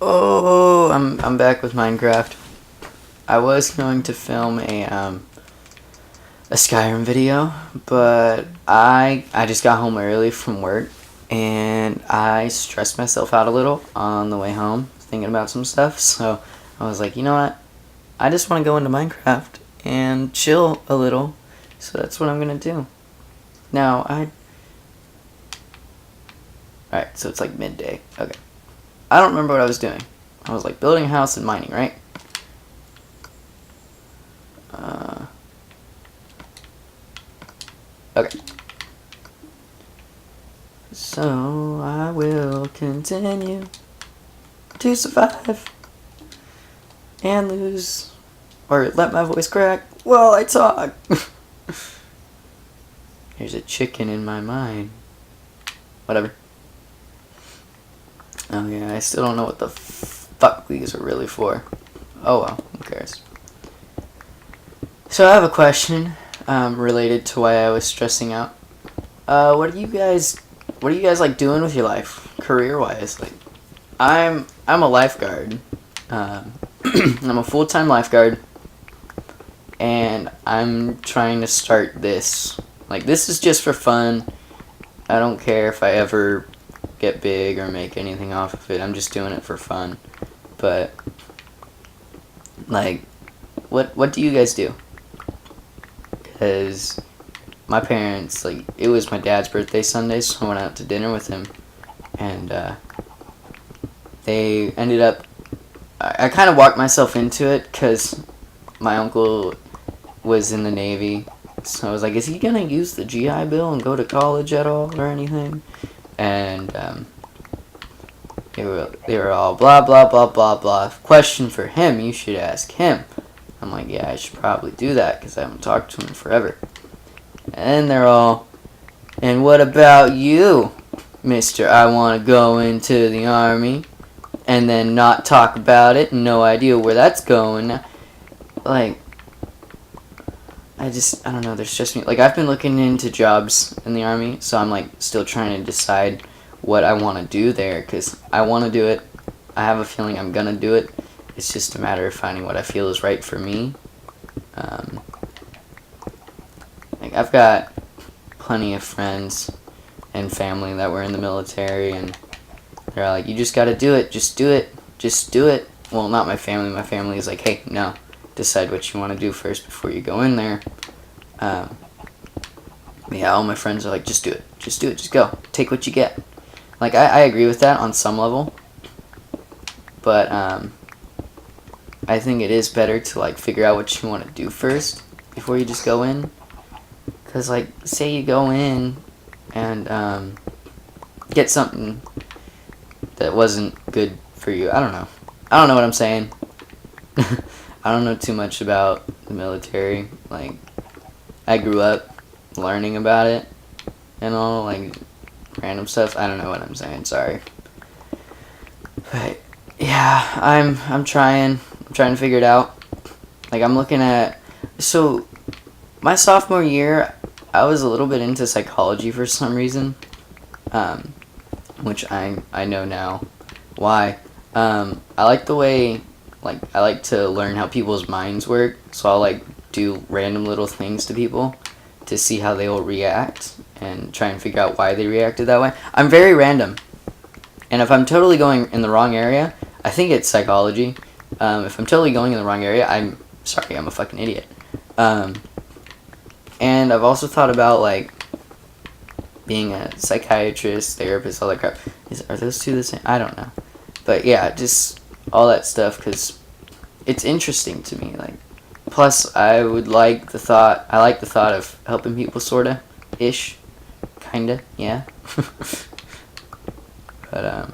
Oh, I'm back with Minecraft. I was going to film a Skyrim video, but I just got home early from work and I stressed myself out a little on the way home thinking about some stuff. So I was like, you know what? I just want to go into Minecraft and chill a little. So that's what I'm gonna do. Now Alright, so it's like midday. Okay. I don't remember what I was doing. I was like building a house and mining, right? Okay. So I will continue to survive and lose, or let my voice crack while I talk. There's a chicken in my mind. Whatever. Oh yeah, I still don't know what the fuck these are really for. Oh well, who cares? So I have a question related to why I was stressing out. What are you guys like doing with your life, career-wise? Like, I'm a lifeguard. I'm a full-time lifeguard, and I'm trying to start this. Like, this is just for fun. I don't care if I ever get big or make anything off of it. I'm just doing it for fun. But like, what do you guys do? Because my parents, like, it was my dad's birthday Sunday, so I went out to dinner with him, and they ended up, I kind of walked myself into it because my uncle was in the Navy, so I was like, is he gonna use the GI Bill and go to college at all or anything? And they were all blah blah blah blah blah. Question for him, you should ask him. I'm like, yeah, I should probably do that because I haven't talked to him in forever. And they're all, and what about you, Mr. I want to go into the army, and then not talk about it, no idea where that's going. Like, I don't know, there's just me. Like, I've been looking into jobs in the army, so I'm, like, still trying to decide what I want to do there, because I want to do it. I have a feeling I'm going to do it. It's just a matter of finding what I feel is right for me. Like, I've got plenty of friends and family that were in the military, and they're like, you just got to do it. Just do it. Just do it. Well, not my family. My family is like, hey, no. Decide what you want to do first before you go in there. Yeah, all my friends are like, just do it. Just do it. Just go. Take what you get. Like, I agree with that on some level. But, I think it is better to, like, figure out what you want to do first before you just go in. Because, like, say you go in and, get something that wasn't good for you. I don't know. I don't know what I'm saying. I don't know too much about the military. Like, I grew up learning about it and all, like, random stuff. I don't know what I'm saying, sorry. But yeah, I'm trying to figure it out. Like, I'm looking at, so my sophomore year I was a little bit into psychology for some reason, which I know now why. I like the way, like, I like to learn how people's minds work, so I'll, like, do random little things to people to see how they will react and try and figure out why they reacted that way. I'm very random, and if I'm totally going in the wrong area, I think it's psychology. If I'm totally going in the wrong area, I'm sorry, I'm a fucking idiot. And I've also thought about, like, being a psychiatrist, therapist, all that crap. Are those two the same? I don't know. But yeah, just all that stuff, because it's interesting to me. Like, plus I like the thought of helping people, sorta, ish, kinda, yeah. But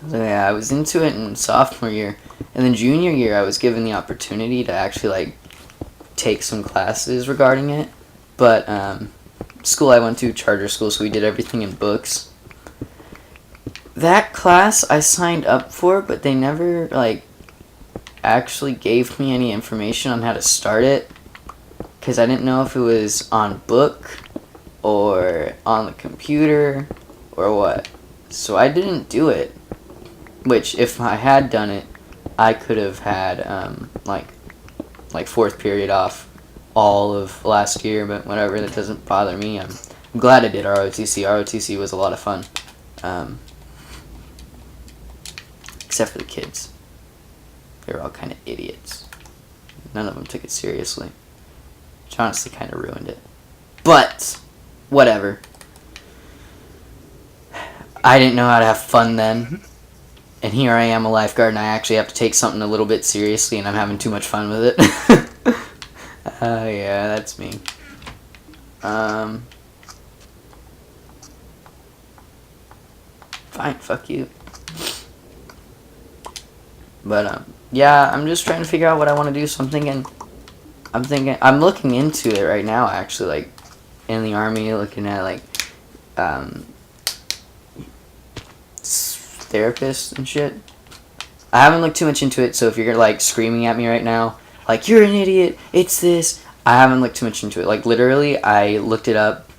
so yeah, I was into it in sophomore year, and then junior year I was given the opportunity to actually, like, take some classes regarding it. But school I went to, charter school, so we did everything in books. That class I signed up for, but they never, like, actually gave me any information on how to start it, because I didn't know if it was on book or on the computer or what. So I didn't do it. which if I had done it, I could have had like fourth period off all of last year, but whatever, that doesn't bother me. I'm glad I did ROTC. ROTC was a lot of fun. Except for the kids. They were all kind of idiots. None of them took it seriously. Which honestly kind of ruined it. But, whatever. I didn't know how to have fun then. And here I am, a lifeguard, and I actually have to take something a little bit seriously, and I'm having too much fun with it. Yeah, that's me. Fine, fuck you. But, yeah, I'm just trying to figure out what I want to do, so I'm looking into it right now, actually, like, in the Army, looking at, like, therapists and shit. I haven't looked too much into it, so if you're, like, screaming at me right now, like, you're an idiot, it's this, I haven't looked too much into it. Like, literally, I looked it up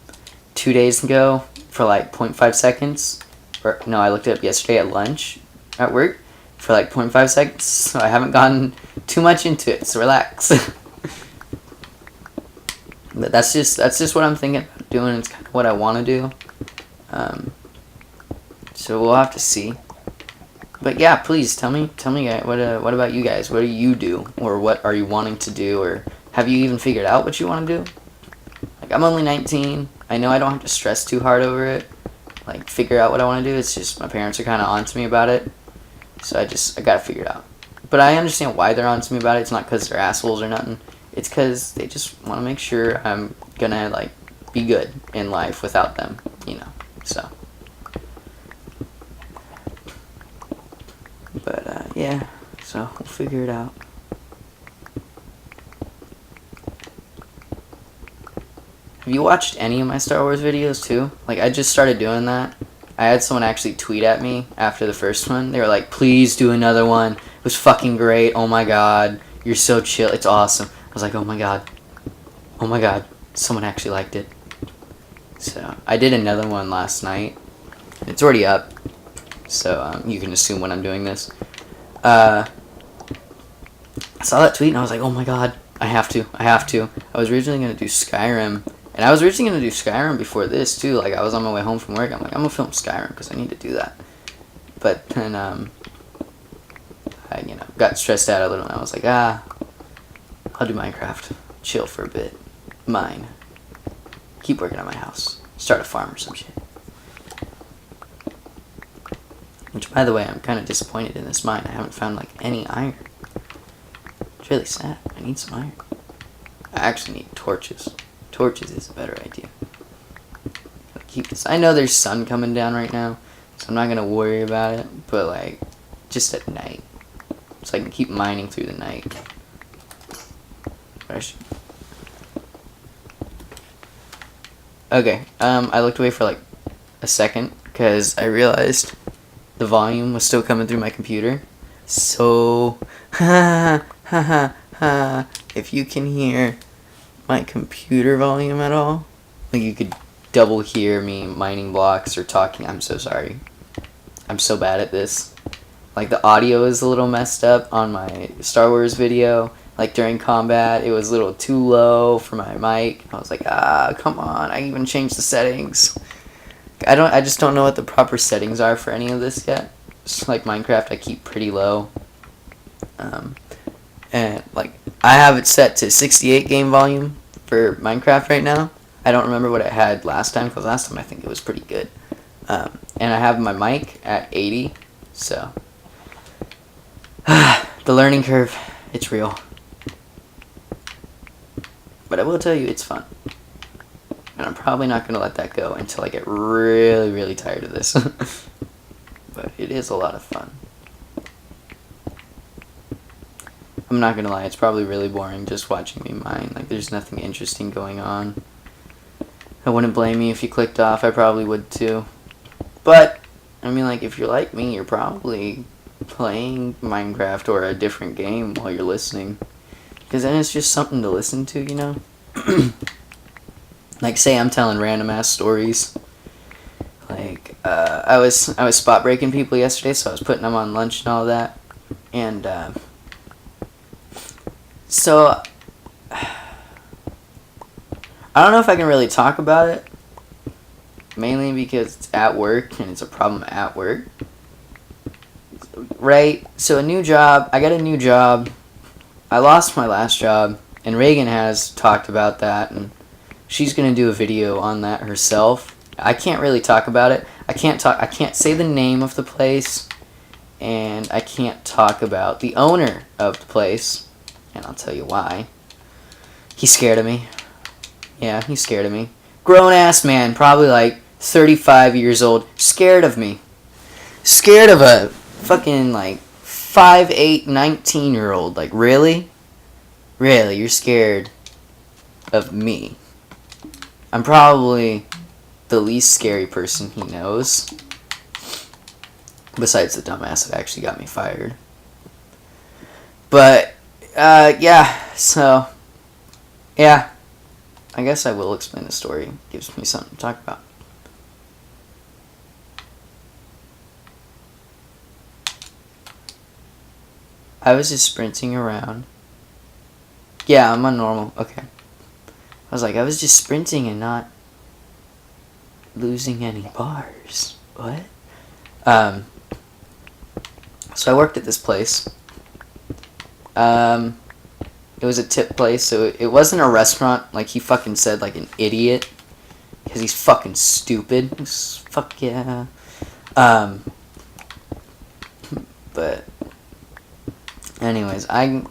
2 days ago for, like, 0.5 seconds. Or, no, I looked it up yesterday at lunch at work for, like, 0.5 seconds. So I haven't gotten too much into it, so relax. But that's just what I'm thinking about doing. It's kind of what I want to do. So we'll have to see. But yeah, please tell me, guys, what about you guys? What do you do, or what are you wanting to do, or have you even figured out what you want to do? Like, I'm only 19. I know I don't have to stress too hard over it. Like, figure out what I want to do. It's just my parents are kind of on to me about it, so I gotta figure it out. But I understand why they're on to me about it. It's not because they're assholes or nothing. It's because they just want to make sure I'm gonna, like, be good in life without them, you know. So. But, yeah, so we'll figure it out. Have you watched any of my Star Wars videos, too? Like, I just started doing that. I had someone actually tweet at me after the first one. They were like, please do another one. It was fucking great. Oh my god. You're so chill. It's awesome. I was like, oh my god. Oh my god. Someone actually liked it. So, I did another one last night. It's already up. So, you can assume when I'm doing this. I saw that tweet and I was like, oh my god, I have to. I was originally going to do Skyrim. And I was originally going to do Skyrim before this, too. Like, I was on my way home from work. I'm like, I'm going to film Skyrim because I need to do that. But then, I, got stressed out a little and I was like, I'll do Minecraft. Chill for a bit. Mine. Keep working on my house. Start a farm or some shit. Which, by the way, I'm kind of disappointed in this mine. I haven't found, like, any iron. It's really sad. I need some iron. I actually need torches. Torches is a better idea. Keep this. I know there's sun coming down right now, so I'm not going to worry about it. But, like, just at night. So I can keep mining through the night. Okay, I looked away for, like, a second, because I realized the volume was still coming through my computer. So, if you can hear my computer volume at all, like you could double hear me mining blocks or talking, I'm so sorry. I'm so bad at this. Like, the audio is a little messed up on my Star Wars video. Like, during combat, it was a little too low for my mic. I was like, come on, I even changed the settings. I just don't know what the proper settings are for any of this yet. Just like Minecraft, I keep pretty low. And, like, I have it set to 68 game volume for Minecraft right now. I don't remember what I had last time, because last time I think it was pretty good. And I have my mic at 80, so. The learning curve, it's real. But I will tell you, it's fun. And I'm probably not going to let that go until I get really, really tired of this. But it is a lot of fun. I'm not going to lie, it's probably really boring just watching me mine. Like, there's nothing interesting going on. I wouldn't blame you if you clicked off, I probably would too. But, I mean, like, if you're like me, you're probably playing Minecraft or a different game while you're listening. Because then it's just something to listen to, you know? Like, say I'm telling random ass stories. Like, I was spot breaking people yesterday, so I was putting them on lunch and all that. And, so, I don't know if I can really talk about it. Mainly because it's at work, and it's a problem at work. Right? So a new job, I got a new job. I lost my last job, and Reagan has talked about that, and she's going to do a video on that herself. I can't really talk about it. I can't say the name of the place, and I can't talk about the owner of the place, and I'll tell you why. He's scared of me. Yeah, he's scared of me. Grown-ass man, probably like 35 years old, scared of me. Scared of a fucking, like, 5'8", 19-year-old. Like, really? Really, you're scared of me. I'm probably the least scary person he knows. Besides the dumbass that actually got me fired. But, yeah, so, yeah. I guess I will explain the story. It gives me something to talk about. I was just sprinting around. Yeah, I'm on normal. Okay. I was like, I was just sprinting and not losing any bars. What? So I worked at this place. It was a tip place, so it wasn't a restaurant like he fucking said, like an idiot. Because he's fucking stupid. Fuck yeah. But anyways, I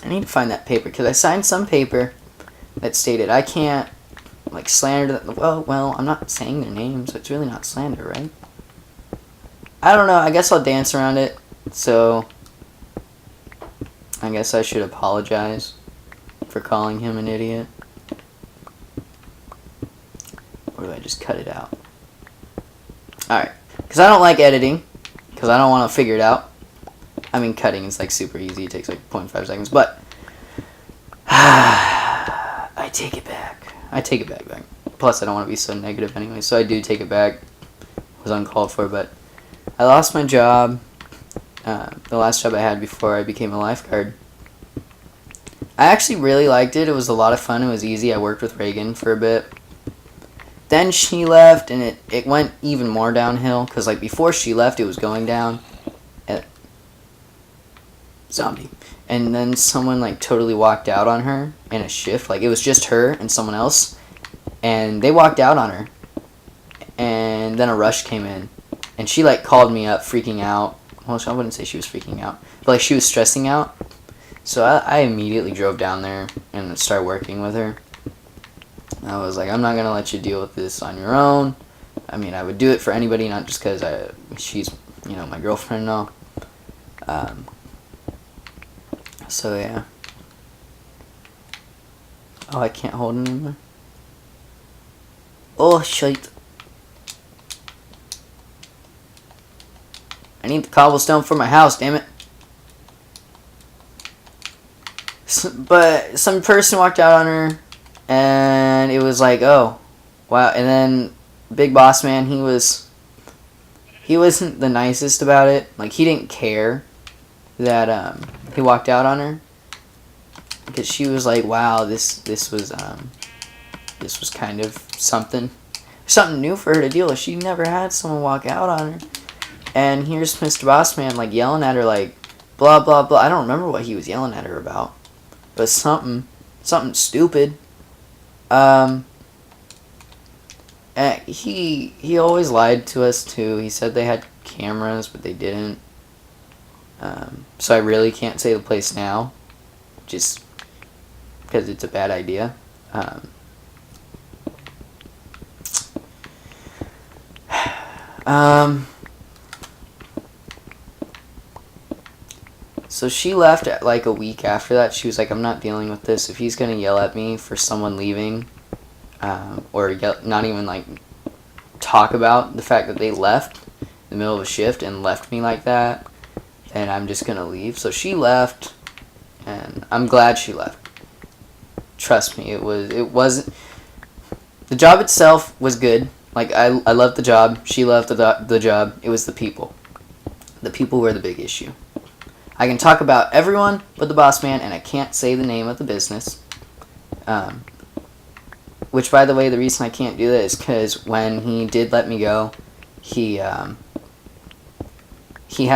need to find that paper, because I signed some paper that stated I can't, like, slander them. Well, I'm not saying their names, so it's really not slander, right? I don't know, I guess I'll dance around it, so I guess I should apologize for calling him an idiot. Or do I just cut it out? Alright, because I don't like editing, because I don't want to figure it out. I mean, cutting is like super easy, it takes like 0.5 seconds, but I take it back. I take it back. Plus, I don't want to be so negative anyway, so I do take it back. It was uncalled for, but I lost my job, the last job I had before I became a lifeguard. I actually really liked it. It was a lot of fun. It was easy. I worked with Reagan for a bit. Then she left, and it went even more downhill, because like before she left, it was going down. Zombie. And then someone like totally walked out on her in a shift. Like, it was just her and someone else, and they walked out on her. And then a rush came in, and she like called me up freaking out. Well, I wouldn't say she was freaking out, but like she was stressing out. So I immediately drove down there and started working with her. I was like, I'm not gonna let you deal with this on your own. I mean, I would do it for anybody, not just because she's, you know, my girlfriend and all. So yeah. Oh, I can't hold it anymore. Oh shit. I need the cobblestone for my house, damn it. But some person walked out on her, and it was like, oh, wow. And then Big Boss Man, he wasn't the nicest about it. Like, he didn't care that he walked out on her, because she was like, wow, this was kind of something new for her to deal with. She never had someone walk out on her. And here's Mr. Bossman, like, yelling at her, like, blah, blah, blah. I don't remember what he was yelling at her about. It was something stupid. And he always lied to us, too. He said they had cameras, but they didn't. So I really can't say the place now, just because it's a bad idea. So she left at like a week after that. She was like, I'm not dealing with this. If he's going to yell at me for someone leaving, or not even like talk about the fact that they left in the middle of a shift and left me like that, then I'm just going to leave. So she left, and I'm glad she left. trust me, it wasn't. The job itself was good. Like, I loved the job. She loved the job. It was the people. The people were the big issue. I can talk about everyone but the boss man, and I can't say the name of the business. Which, by the way, the reason I can't do that is because when he did let me go, he had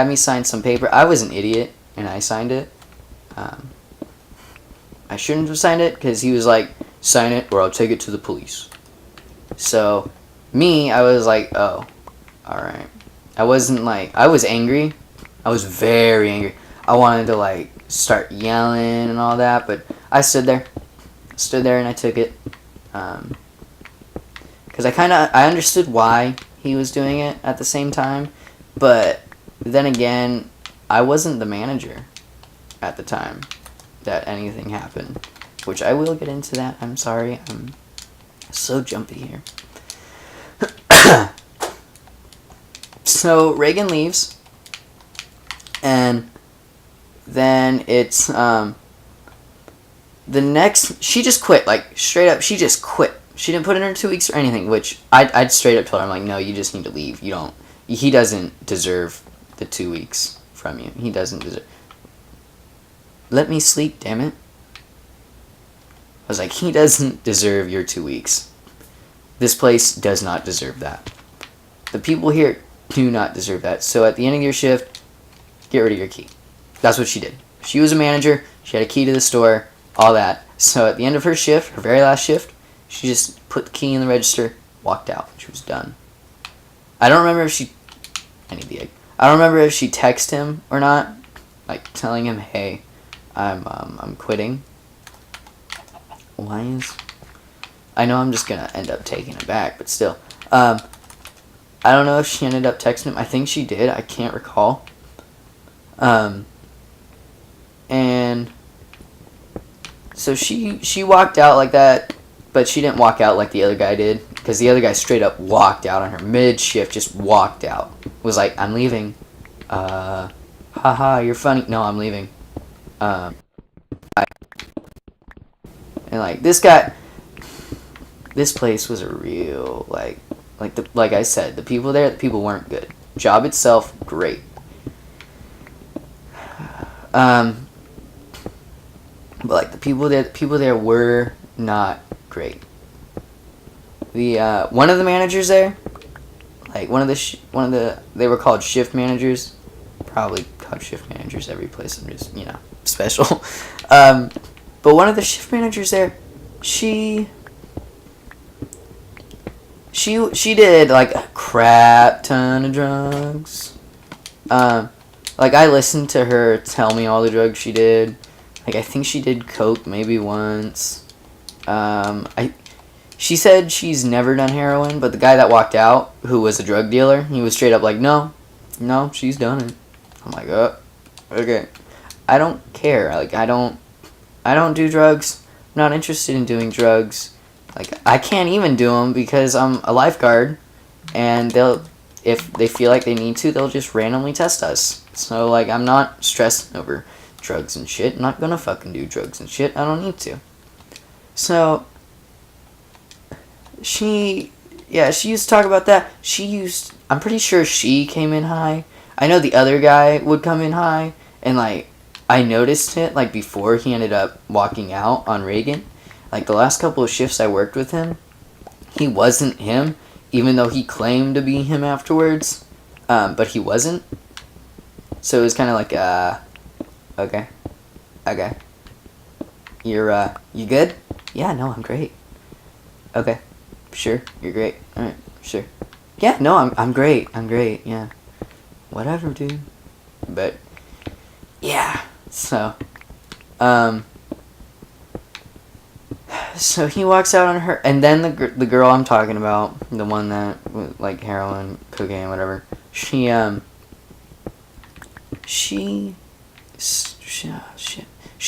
me sign some paper. I was an idiot, and I signed it. I shouldn't have signed it, because he was like, sign it or I'll take it to the police. So, I was like, oh, alright. I wasn't like, I was angry. I was very angry. I wanted to like, start yelling and all that, but I stood there and I took it. Because I understood why he was doing it at the same time, but then again, I wasn't the manager at the time that anything happened, which I will get into that. I'm sorry, I'm so jumpy here. So Reagan leaves, and then it's the next, she just quit, like straight up, she just quit. She didn't put in her 2 weeks or anything, which I'd straight up told her, I'm like, no, you just need to leave. He doesn't deserve the 2 weeks from you. He doesn't deserve. Let me sleep, damn it. I was like, he doesn't deserve your 2 weeks. This place does not deserve that. The people here do not deserve that. So at the end of your shift, get rid of your key. That's what she did. She was a manager. She had a key to the store, all that. So at the end of her shift, her very last shift, she just put the key in the register, walked out. She was done. I don't remember if she... I need the egg. I don't remember if she texted him or not. Like, telling him, hey, I'm quitting. Why is... I know I'm just gonna end up taking it back, but still. I don't know if she ended up texting him. I think she did. I can't recall. And so she walked out like that, but she didn't walk out like the other guy did, because the other guy straight up walked out on her mid-shift, just walked out. Was like, I'm leaving. Haha, you're funny. No, I'm leaving. And like, this guy, this place was a real, like I said, the people there, the people weren't good. Job itself, great. But like the people there were not great. The one of the managers there, like one of the they were called shift managers, probably called shift managers every place. I'm just special. But one of the shift managers there, she did like a crap ton of drugs. Like I listened to her tell me all the drugs she did. Like I think she did coke maybe once. She said she's never done heroin, but the guy that walked out, who was a drug dealer, he was straight up like, no, she's done it. I'm like, oh, okay. I don't care. Like I don't do drugs. I'm not interested in doing drugs. Like I can't even do them because I'm a lifeguard, and if they feel like they need to, they'll just randomly test us. So like I'm not stressing over drugs and shit. I'm not gonna fucking do drugs and shit. I don't need to. So she used to talk about that. I'm pretty sure she came in high. I know the other guy would come in high, and like I noticed it like before he ended up walking out on Reagan. Like the last couple of shifts I worked with him, he wasn't him, even though he claimed to be him afterwards, but he wasn't. So it was kind of like, okay, you good? Yeah, no, I'm great. Okay, sure, you're great. All right, sure. Yeah, no, I'm great. Yeah, whatever, dude. But yeah, so so he walks out on her, and then the girl I'm talking about, the one that like heroin, cocaine, whatever. She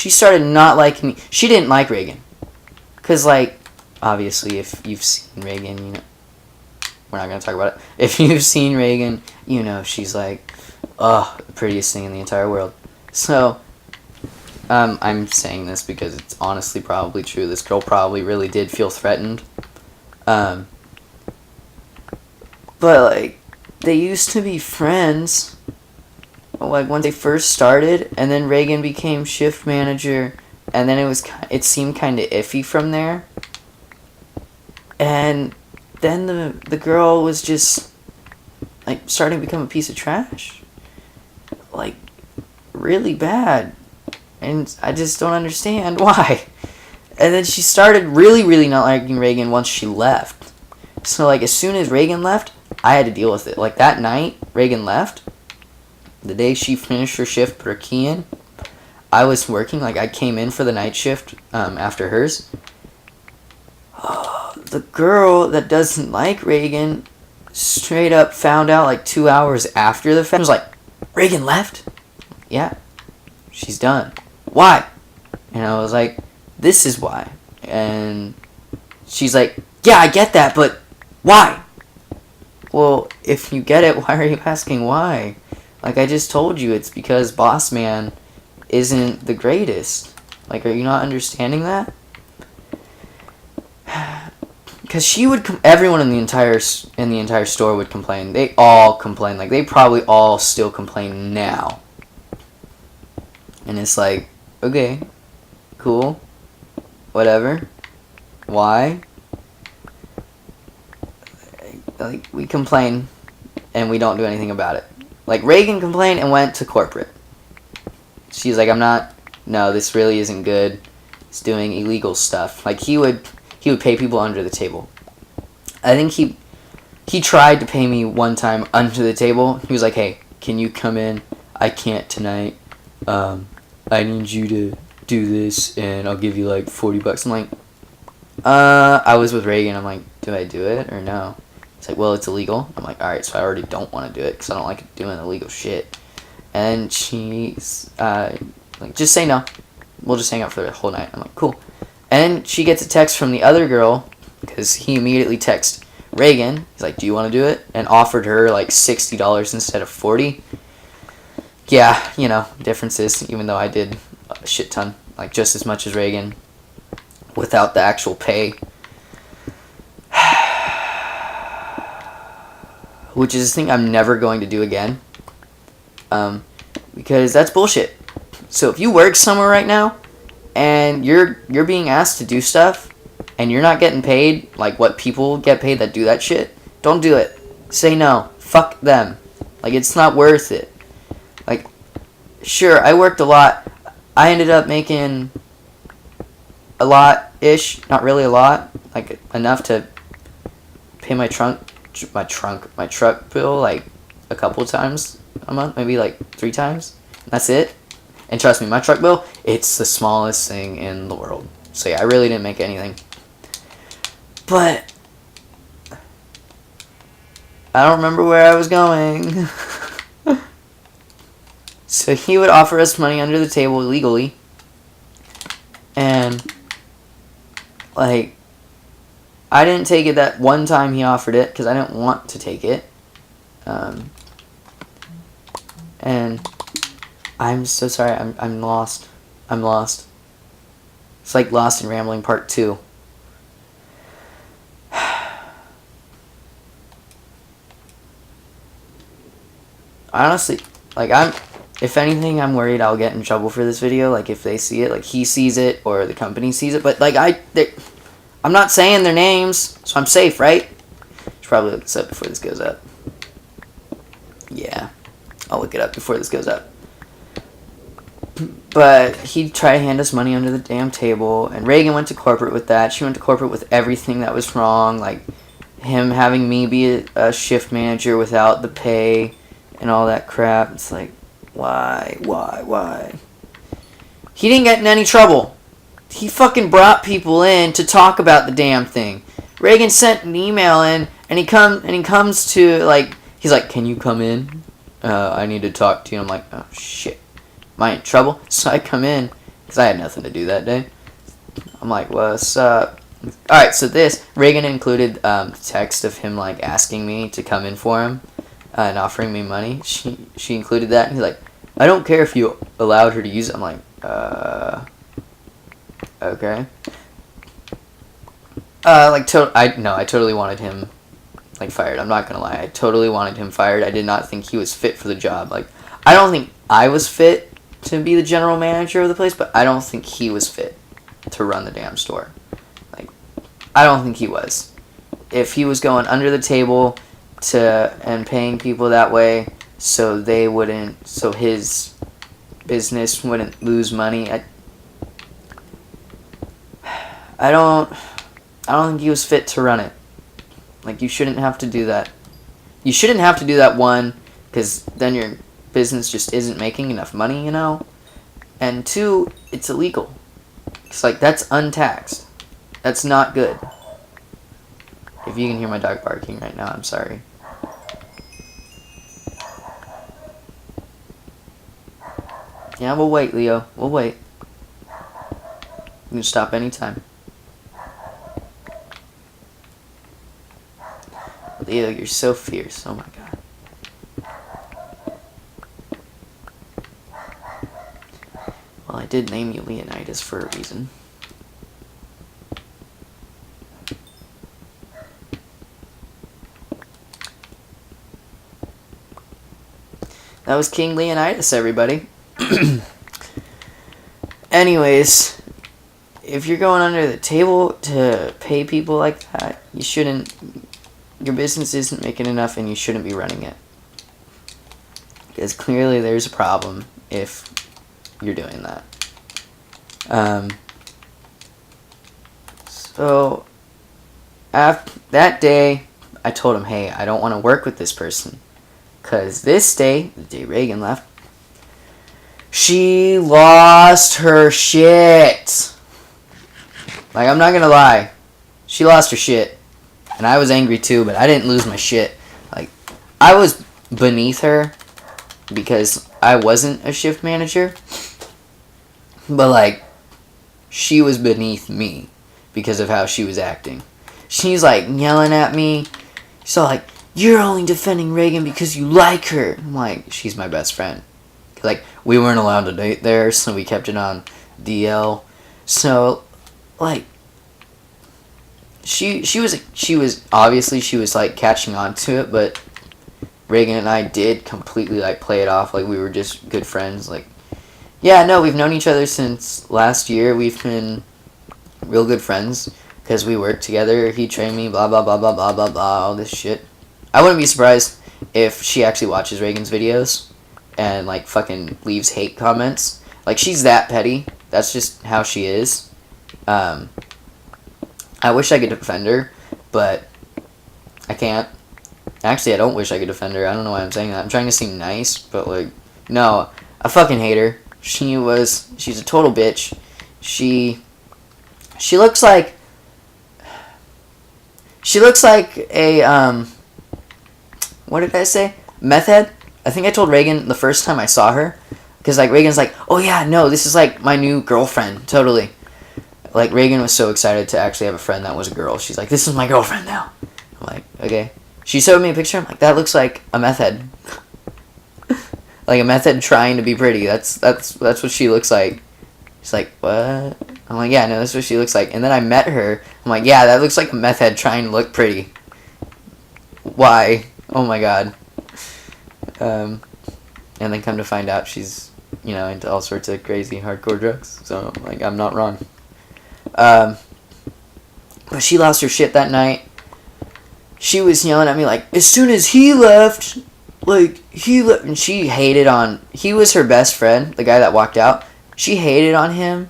started not liking me. She didn't like Reagan, cause like obviously if you've seen Reagan, we're not gonna talk about it. If you've seen Reagan, she's like, oh, the prettiest thing in the entire world. So I'm saying this because it's honestly probably true. This girl probably really did feel threatened. But, like, they used to be friends, like, when they first started, and then Reagan became shift manager, and then it seemed kind of iffy from there. And then the girl was just, like, starting to become a piece of trash. Like, really bad. And I just don't understand why. And then she started really, really not liking Reagan once she left. So, like, as soon as Reagan left, I had to deal with it. Like, that night Reagan left, the day she finished her shift, put her key in, I was working. Like, I came in for the night shift after hers. The girl that doesn't like Reagan straight up found out, like, 2 hours after the fact. Was like, Reagan left? Yeah. She's done. Why? And I was like, this is why. And she's like, yeah, I get that, but why? Well, if you get it, why are you asking why? Like, I just told you, it's because Boss Man isn't the greatest. Like, are you not understanding that? Because she would, everyone in the entire store would complain. They all complain. Like, they probably all still complain now. And it's like, okay, cool, whatever. Why? Like, we complain, and we don't do anything about it. Like, Reagan complained and went to corporate. She's like, no, this really isn't good. It's doing illegal stuff. Like, he would pay people under the table. I think he tried to pay me one time under the table. He was like, hey, can you come in? I can't tonight. I need you to do this, and I'll give you, like, $40. I'm like, I was with Reagan. I'm like, do I do it or no? It's like, well, it's illegal. I'm like, alright, so I already don't want to do it because I don't like doing illegal shit. And she's, like, just say no. We'll just hang out for the whole night. I'm like, cool. And she gets a text from the other girl because he immediately texted Reagan. He's like, do you want to do it? And offered her, like, $60 instead of $40. Yeah, you know, differences, even though I did a shit ton, like, just as much as Reagan, without the actual pay. Which is a thing I'm never going to do again. Because that's bullshit. So if you work somewhere right now, and you're being asked to do stuff, and you're not getting paid, like what people get paid that do that shit, don't do it. Say no. Fuck them. Like, it's not worth it. Like, sure, I worked a lot. I ended up making a lot-ish, not really a lot, like enough to pay my truck bill like a couple times a month, maybe like 3 times. That's it. And trust me, my truck bill, it's the smallest thing in the world. So yeah, I really didn't make anything. But I don't remember where I was going. So he would offer us money under the table illegally. And, like, I didn't take it that one time he offered it because I didn't want to take it. And I'm so sorry. I'm lost. I'm lost. It's like Lost in Rambling Part 2. Honestly, like, if anything, I'm worried I'll get in trouble for this video. Like, if they see it, like, he sees it or the company sees it. But, like, I'm not saying their names, so I'm safe, right? Should probably look this up before this goes up. Yeah, I'll look it up before this goes up. But he tried to hand us money under the damn table, and Reagan went to corporate with that. She went to corporate with everything that was wrong, like him having me be a shift manager without the pay and all that crap. It's like, why? He didn't get in any trouble. He fucking brought people in to talk about the damn thing. Reagan sent an email in, and he comes to, like, he's like, can you come in? I need to talk to you. I'm like, oh shit, am I in trouble? So I come in because I had nothing to do that day. I'm like, what's up? Alright, so Reagan included text of him, like, asking me to come in for him and offering me money. She included that, and he's like, I don't care if you allowed her to use it. I'm like, Okay. I totally wanted him, like, fired. I'm not gonna lie. I totally wanted him fired. I did not think he was fit for the job. Like, I don't think I was fit to be the general manager of the place, but I don't think he was fit to run the damn store. Like, I don't think he was. If he was going under the table and paying people that way so his business wouldn't lose money, I don't think he was fit to run it. Like, you shouldn't have to do that. You shouldn't have to do that, one, because then your business just isn't making enough money, you know? And two, it's illegal. It's like, that's untaxed. That's not good. If you can hear my dog barking right now, I'm sorry. Yeah, we'll wait, Leo. We'll wait. You can stop anytime. Leo, you're so fierce. Oh my god. Well, I did name you Leonidas for a reason. That was King Leonidas, everybody. Anyways, if you're going under the table to pay people like that, you shouldn't. Your business isn't making enough, and you shouldn't be running it. Because clearly there's a problem if you're doing that. So, after that day, I told him, hey, I don't want to work with this person. Because this day, the day Reagan left, she lost her shit. Like, I'm not going to lie. She lost her shit. And I was angry too, but I didn't lose my shit. Like, I was beneath her because I wasn't a shift manager. But, like, she was beneath me because of how she was acting. She's, like, yelling at me. She's all like, you're only defending Reagan because you like her. I'm like, she's my best friend. Like, we weren't allowed to date there, so we kept it on DL. So, like, she was obviously like catching on to it, but Reagan and I did completely like play it off like we were just good friends. Like, yeah, no, we've known each other since last year. We've been real good friends because we worked together. He trained me, blah blah blah blah blah blah blah, all this shit. I wouldn't be surprised if she actually watches Reagan's videos and like fucking leaves hate comments. Like, she's that petty. That's just how she is. I wish I could defend her, but I can't. Actually, I don't wish I could defend her. I don't know why I'm saying that. I'm trying to seem nice, but, like, no. I fucking hate her. She's a total bitch. She looks like a, what did I say? Meth head? I think I told Reagan the first time I saw her. Because, like, Reagan's like, oh, yeah, no, this is, like, my new girlfriend. Totally. Like, Reagan was so excited to actually have a friend that was a girl. She's like, this is my girlfriend now. I'm like, okay. She showed me a picture. I'm like, that looks like a meth head. Like a meth head trying to be pretty. That's what she looks like. She's like, what? I'm like, yeah, no, that's what she looks like. And then I met her. I'm like, yeah, that looks like a meth head trying to look pretty. Why? Oh my god. And then come to find out she's, you know, into all sorts of crazy hardcore drugs. So, like, I'm not wrong. But she lost her shit that night. She was yelling at me like, as soon as he left, and she hated on, he was her best friend, the guy that walked out. She hated on him,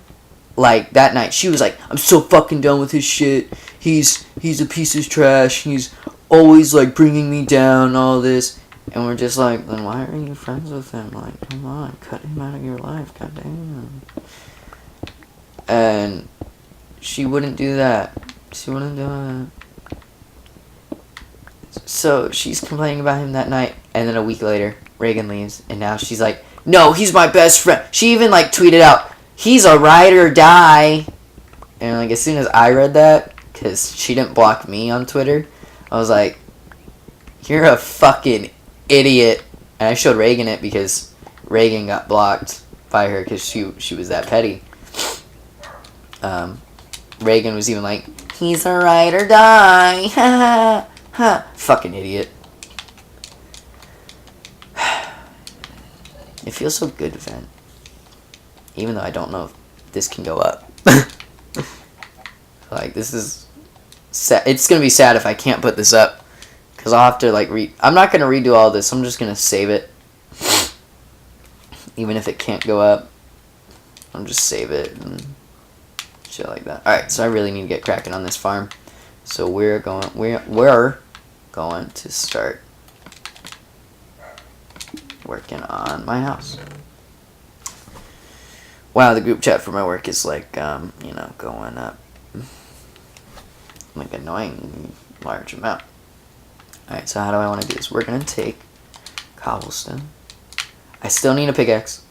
like, that night. She was like, I'm so fucking done with his shit. He's a piece of trash. He's always, like, bringing me down, all this. And we're just like, then why are you friends with him? Like, come on, cut him out of your life, goddamn. And she wouldn't do that. She wouldn't do it. So she's complaining about him that night, and then a week later, Reagan leaves, and now she's like, no, he's my best friend. She even, like, tweeted out, he's a ride or die. And, like, as soon as I read that, because she didn't block me on Twitter, I was like, you're a fucking idiot. And I showed Reagan it because Reagan got blocked by her because she was that petty. Reagan was even like, he's a ride or die. Ha ha. Fucking idiot. It feels so good to vent. Even though I don't know if this can go up. Like, this is sad. It's gonna be sad if I can't put this up. Because I'll have to, like, I'm not gonna redo all this. I'm just gonna save it. Even if it can't go up. I'm just save it and shit like that. Alright, so I really need to get cracking on this farm. So we're going to start working on my house. Wow, the group chat for my work is like, you know, going up like annoying large amount. Alright, so how do I want to do this? We're going to take cobblestone. I still need a pickaxe.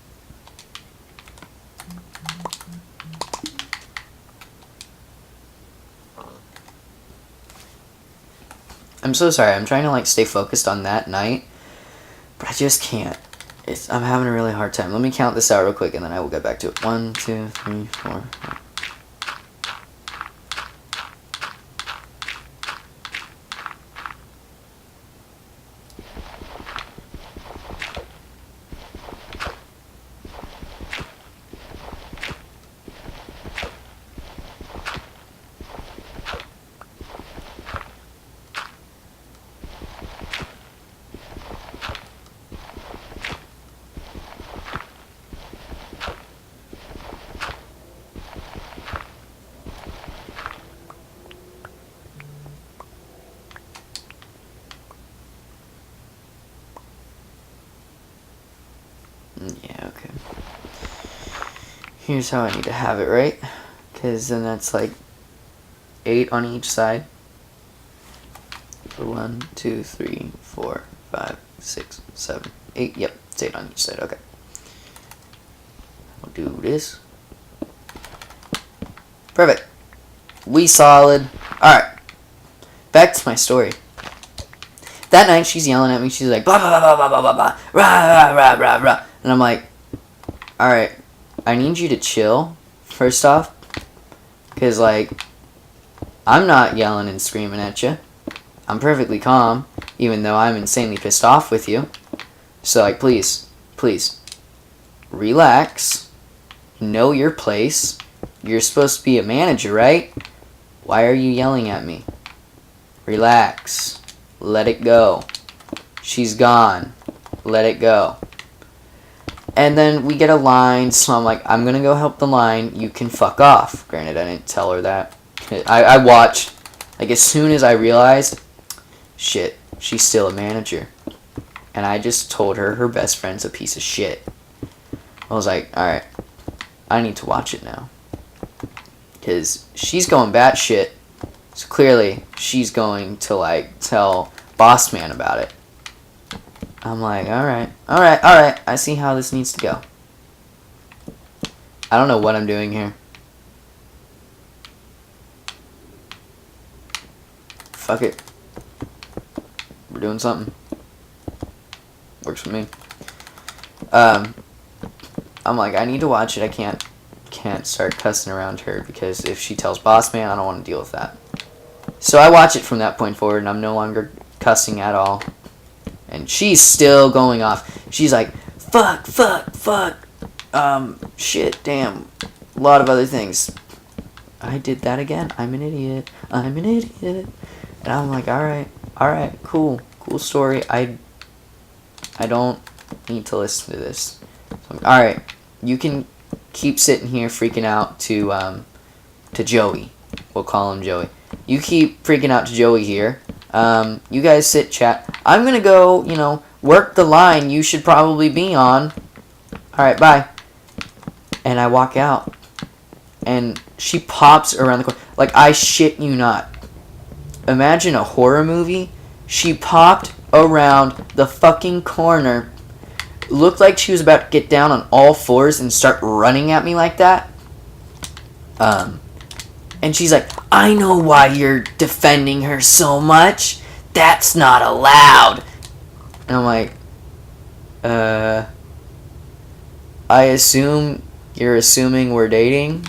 I'm so sorry. I'm trying to like stay focused on that night, but I just can't. I'm having a really hard time. Let me count this out real quick, and then I will get back to it. 1, 2, 3, 4. Yeah, okay. Here's how I need to have it, right? Because then that's like 8 on each side. 1, 2, 3, 4, 5, 6, 7, 8. Yep, it's 8 on each side. Okay. I'll do this. Perfect. We solid. Alright. Back to my story. That night, she's yelling at me. She's like, blah, blah, blah, blah, blah, blah, blah, rah, rah, rah, rah, rah. And I'm like, alright, I need you to chill, first off. Because, like, I'm not yelling and screaming at you. I'm perfectly calm, even though I'm insanely pissed off with you. So, like, please, relax. Know your place. You're supposed to be a manager, right? Why are you yelling at me? Relax. Let it go. She's gone. Let it go. And then we get a line, so I'm like, I'm gonna go help the line. You can fuck off. Granted, I didn't tell her that. I watched. Like, as soon as I realized, shit, she's still a manager. And I just told her her best friend's a piece of shit. I was like, alright, I need to watch it now. Because she's going batshit. So clearly, she's going to, like, tell Boss Man about it. I'm like, alright, I see how this needs to go. I don't know what I'm doing here. Fuck it. We're doing something. Works for me. I'm like, I need to watch it. I can't start cussing around her, because if she tells Boss Man, I don't want to deal with that. So I watch it from that point forward, and I'm no longer cussing at all. And she's still going off. She's like, fuck, shit, damn, a lot of other things. I did that again. I'm an idiot. And I'm like, alright, cool story. I don't need to listen to this. So alright, you can keep sitting here freaking out to Joey. We'll call him Joey. You keep freaking out to Joey here. You guys sit, chat. I'm gonna go, you know, work the line you should probably be on. Alright, bye. And I walk out. And she pops around the corner. Like, I shit you not. Imagine a horror movie. She popped around the fucking corner. Looked like she was about to get down on all fours and start running at me like that. And she's like, I know why you're defending her so much. That's not allowed. And I'm like, I assume you're assuming we're dating,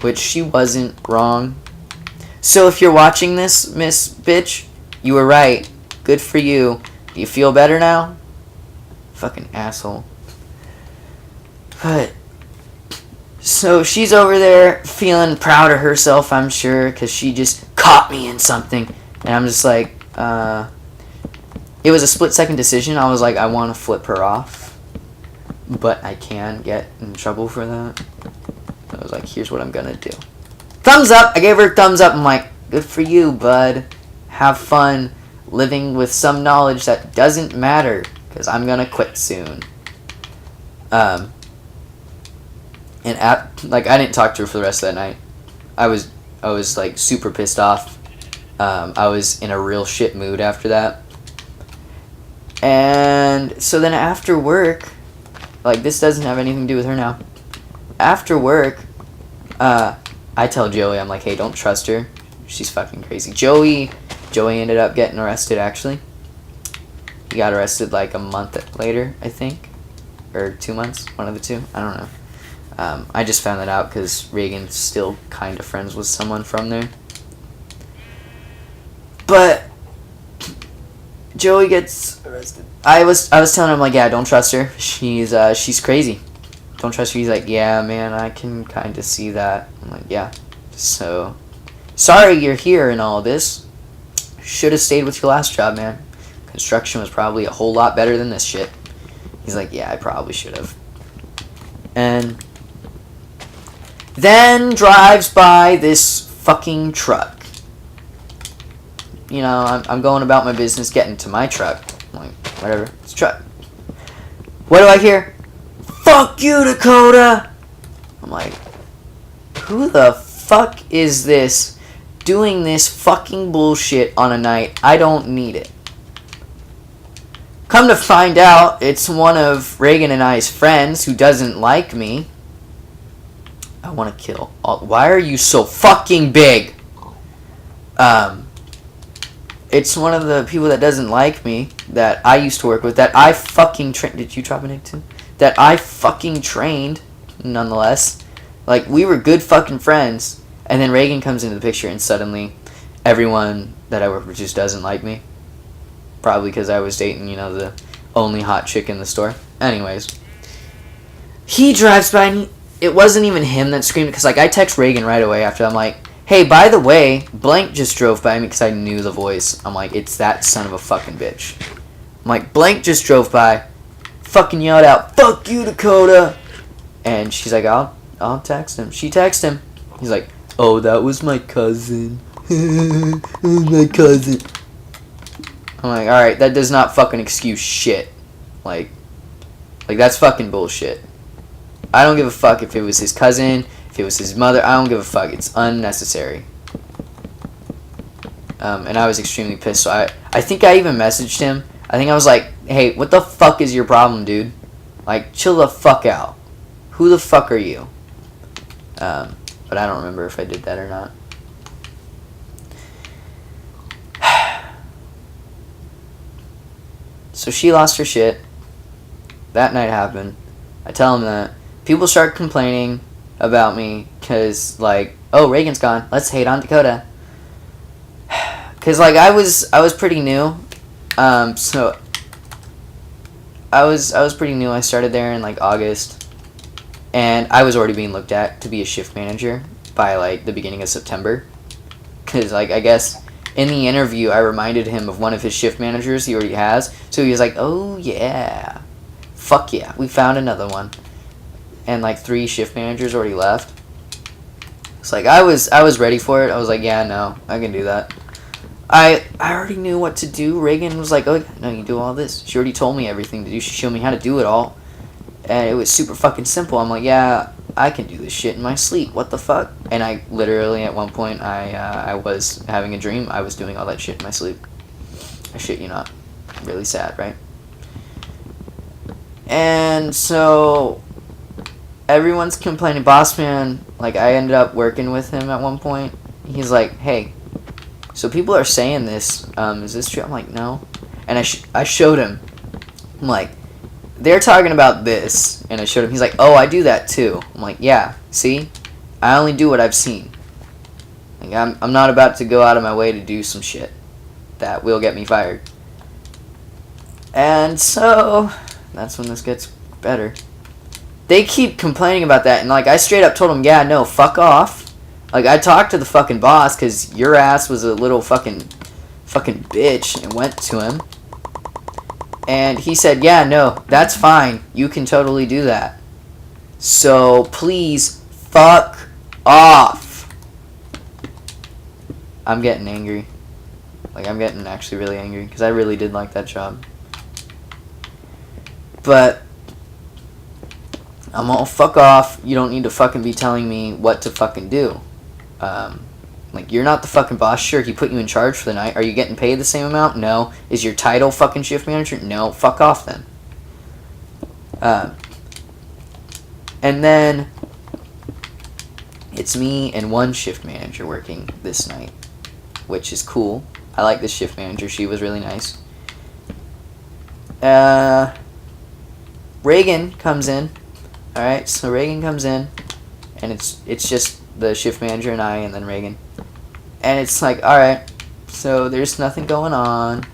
which she wasn't wrong. So if you're watching this, Miss Bitch, you were right. Good for you. Do you feel better now? Fucking asshole. But, so she's over there feeling proud of herself, I'm sure, because she just caught me in something. And I'm just like, it was a split-second decision. I was like, I want to flip her off, but I can get in trouble for that. I was like, here's what I'm gonna do. Thumbs up! I gave her a thumbs up. I'm like, good for you, bud. Have fun living with some knowledge that doesn't matter, because I'm gonna quit soon. And I didn't talk to her for the rest of that night. I was like super pissed off. I was in a real shit mood after that. And so then after work, like, this doesn't have anything to do with her now. After work, I tell Joey, I'm like, hey, don't trust her. She's fucking crazy. Joey ended up getting arrested, actually. He got arrested like a month later, I think. Or 2 months, one of the two. I don't know. I just found that out because Reagan's still kind of friends with someone from there. But Joey gets arrested. I was telling him, like, yeah, don't trust her. She's crazy. Don't trust her. He's like, yeah, man, I can kind of see that. I'm like, yeah. So, sorry you're here and all this. Should have stayed with your last job, man. Construction was probably a whole lot better than this shit. He's like, yeah, I probably should have. And then drives by this fucking truck. You know, I'm going about my business, getting to my truck. I'm like, whatever, it's a truck. What do I hear? Fuck you, Dakota! I'm like, who the fuck is this doing this fucking bullshit on a night? I don't need it. Come to find out, it's one of Reagan and I's friends who doesn't like me. I want to kill. Why are you so fucking big? It's one of the people that doesn't like me that I used to work with, that I fucking trained. Did you drop a nick too? That I fucking trained, nonetheless. Like, we were good fucking friends. And then Reagan comes into the picture and suddenly everyone that I work with just doesn't like me. Probably because I was dating, you know, the only hot chick in the store. Anyways. He drives by and it wasn't even him that screamed. Because, like, I text Reagan right away after. I'm like, hey, by the way, blank just drove by me because I knew the voice. I'm like, it's that son of a fucking bitch. I'm like, blank just drove by, fucking yelled out, fuck you, Dakota. And she's like, I'll text him. She texted him. He's like, oh, that was my cousin. That was my cousin. I'm like, alright, that does not fucking excuse shit. Like, that's fucking bullshit. I don't give a fuck if it was his cousin, if it was his mother. I don't give a fuck. It's unnecessary. And I was extremely pissed. So I think I even messaged him. I think I was like, hey, what the fuck is your problem, dude? Like, chill the fuck out. Who the fuck are you? But I don't remember if I did that or not. So she lost her shit. That night happened. I tell him that. People start complaining about me because, like, oh, Reagan's gone. Let's hate on Dakota. Because, like, I was pretty new. So I was pretty new. I started there in, like, August. And I was already being looked at to be a shift manager by, like, the beginning of September. Because, like, I guess in the interview, I reminded him of one of his shift managers he already has. So he was like, oh, yeah. Fuck yeah. We found another one. And, like, 3 shift managers already left. It's like, I was ready for it. I was like, yeah, no, I can do that. I already knew what to do. Reagan was like, oh, no, you do all this. She already told me everything to do. She showed me how to do it all. And it was super fucking simple. I'm like, yeah, I can do this shit in my sleep. What the fuck? And I literally, at one point, I was having a dream. I was doing all that shit in my sleep. I shit you not. Really sad, right? And so everyone's complaining. Boss man, like, I ended up working with him at one point. He's like, hey, so people are saying this. Is this true? I'm like, no. And I showed him. I'm like, they're talking about this, and I showed him. He's like, oh, I do that too. I'm like, yeah, see? I only do what I've seen. Like, I'm not about to go out of my way to do some shit that will get me fired. And so, that's when this gets better. They keep complaining about that, and like, I straight up told them, yeah, no, fuck off. Like, I talked to the fucking boss, because your ass was a little fucking bitch, and went to him. And he said, yeah, no, that's fine. You can totally do that. So, please, fuck off. I'm getting angry. Like, I'm getting actually really angry, because I really did like that job. But, I'm all, fuck off. You don't need to fucking be telling me what to fucking do. Like, you're not the fucking boss. Sure, he put you in charge for the night. Are you getting paid the same amount? No. Is your title fucking shift manager? No. Fuck off then. And then it's me and one shift manager working this night, which is cool. I like this shift manager. She was really nice. Reagan comes in. Alright, so Reagan comes in, and it's just the shift manager and I, and then Reagan. And it's like, alright, so there's nothing going on.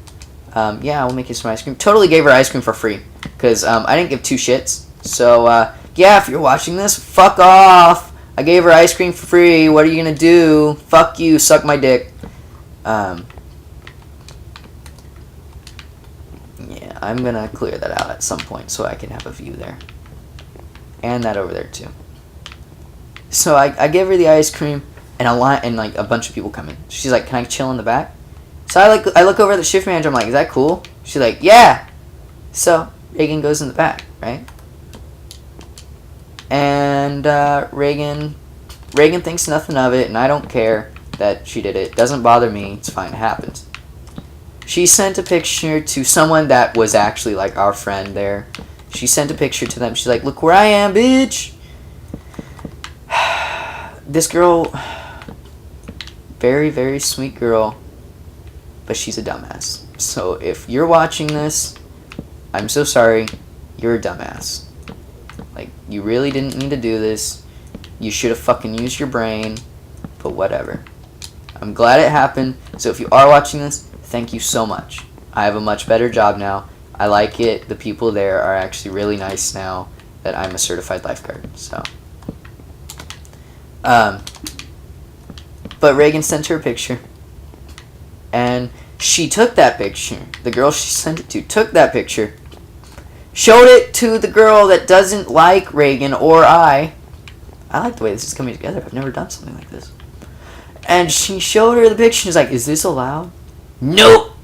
Yeah, we'll make you some ice cream. Totally gave her ice cream for free, because I didn't give two shits. So, yeah, if you're watching this, fuck off. I gave her ice cream for free. What are you gonna do? Fuck you, suck my dick. Yeah, I'm gonna clear that out at some point so I can have a view there. And that over there, too. So I give her the ice cream, and like a bunch of people come in. She's like, "Can I chill in the back?" So I look over at the shift manager. I'm like, "Is that cool?" She's like, "Yeah." So Reagan goes in the back, right? And Reagan thinks nothing of it, and I don't care that she did it. It doesn't bother me. It's fine. It happens. She sent a picture to someone that was actually like our friend there. She sent a picture to them. She's like, "Look where I am, bitch." This girl, very, very sweet girl, but she's a dumbass. So if you're watching this, I'm so sorry. You're a dumbass. Like, you really didn't need to do this. You should have fucking used your brain, but whatever. I'm glad it happened. So if you are watching this, thank you so much. I have a much better job now. I like it. The people there are actually really nice now that I'm a certified lifeguard. So, but Reagan sent her a picture, and she took that picture. The girl she sent it to took that picture, showed it to the girl that doesn't like Reagan or I. I like the way this is coming together. I've never done something like this. And she showed her the picture. She's like, "Is this allowed?" Nope.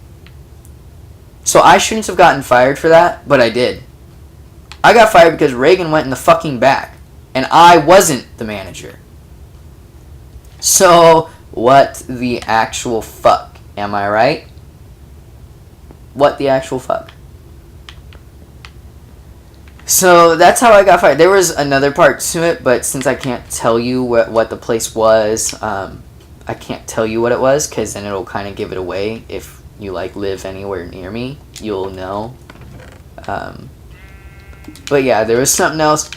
So I shouldn't have gotten fired for that, but I did. I got fired because Reagan went in the fucking back, and I wasn't the manager. So, what the actual fuck? Am I right? What the actual fuck? So, that's how I got fired. There was another part to it, but since I can't tell you what the place was, I can't tell you what it was, because then it'll kind of give it away. If you like live anywhere near me, you'll know. But yeah, there was something else.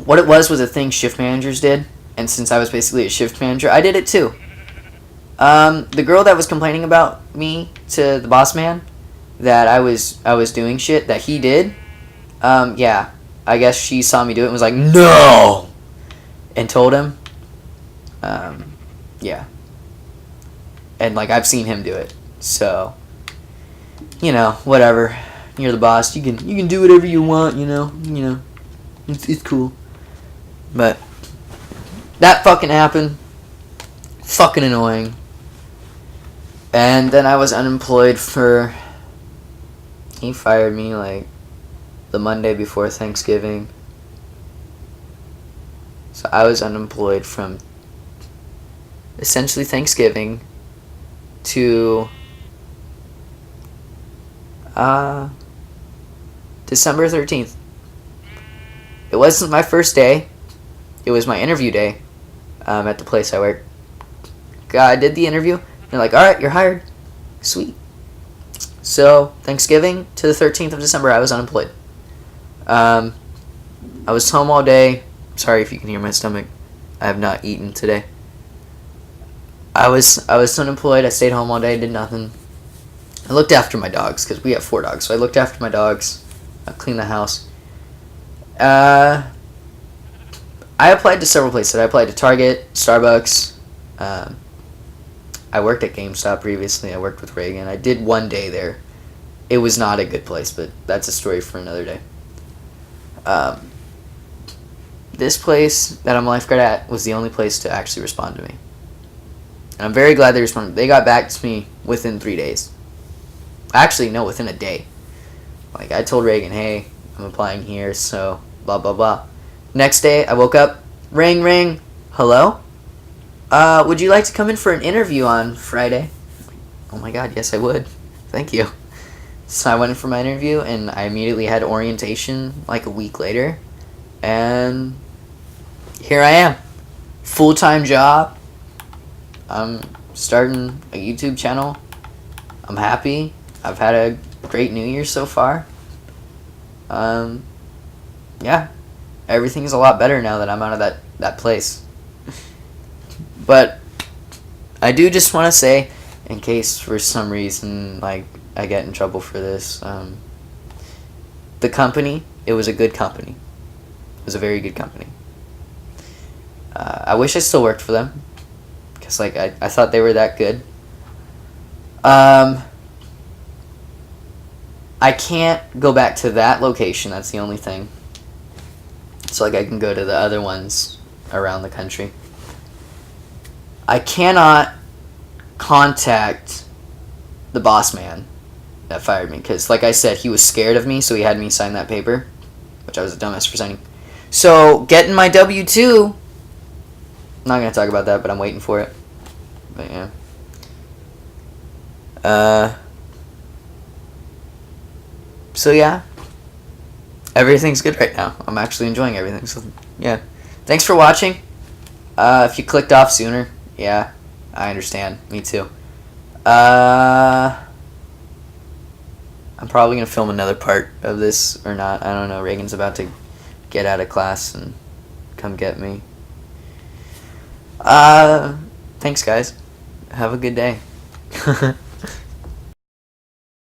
What it was a thing shift managers did, and since I was basically a shift manager, I did it too. The girl that was complaining about me to the boss man, that I was doing shit that he did, yeah, I guess she saw me do it and was like, "No!" and told him. Yeah. And like, I've seen him do it. So, you know, whatever. You're the boss. You can do whatever you want, you know. It's cool. But that fucking happened. Fucking annoying. And then I was unemployed for... He fired me like the Monday before Thanksgiving. So I was unemployed from essentially Thanksgiving to December 13th. It wasn't my first day. It was my interview day at the place I work. I did the interview. They're like, "Alright, you're hired." Sweet. So, Thanksgiving to the 13th of December, I was unemployed. Um, I was home all day. Sorry if you can hear my stomach. I have not eaten today. I was unemployed. I stayed home all day, did nothing. I looked after my dogs because we have 4 dogs. So I looked after my dogs. I cleaned the house. I applied to several places. I applied to Target, Starbucks. I worked at GameStop previously. I worked with Reagan. I did one day there. It was not a good place, but that's a story for another day. This place that I'm a lifeguard at was the only place to actually respond to me. And I'm very glad they responded. They got back to me within 3 days. Actually, no, within a day. Like, I told Reagan, hey, I'm applying here, so blah, blah, blah. Next day, I woke up, ring, ring, hello? Would you like to come in for an interview on Friday? Oh my god, yes I would. Thank you. So I went in for my interview, and I immediately had orientation like a week later. And here I am. Full-time job. I'm starting a YouTube channel. I'm happy. I've had a great New Year so far. Yeah. Everything's a lot better now that I'm out of that place. But I do just want to say, in case for some reason like I get in trouble for this, the company, it was a good company. It was a very good company. I wish I still worked for them, because like I thought they were that good. I can't go back to that location. That's the only thing. So like I can go to the other ones around the country. I cannot contact the boss man that fired me, because like I said, he was scared of me, so he had me sign that paper, which I was a dumbass for signing. So getting my W-2, I'm not gonna talk about that, but I'm waiting for it. But yeah. So yeah, everything's good right now. I'm actually enjoying everything. So yeah, thanks for watching. If you clicked off sooner, yeah, I understand. Me too. I'm probably gonna film another part of this or not. I don't know. Reagan's about to get out of class and come get me. Thanks guys. Have a good day.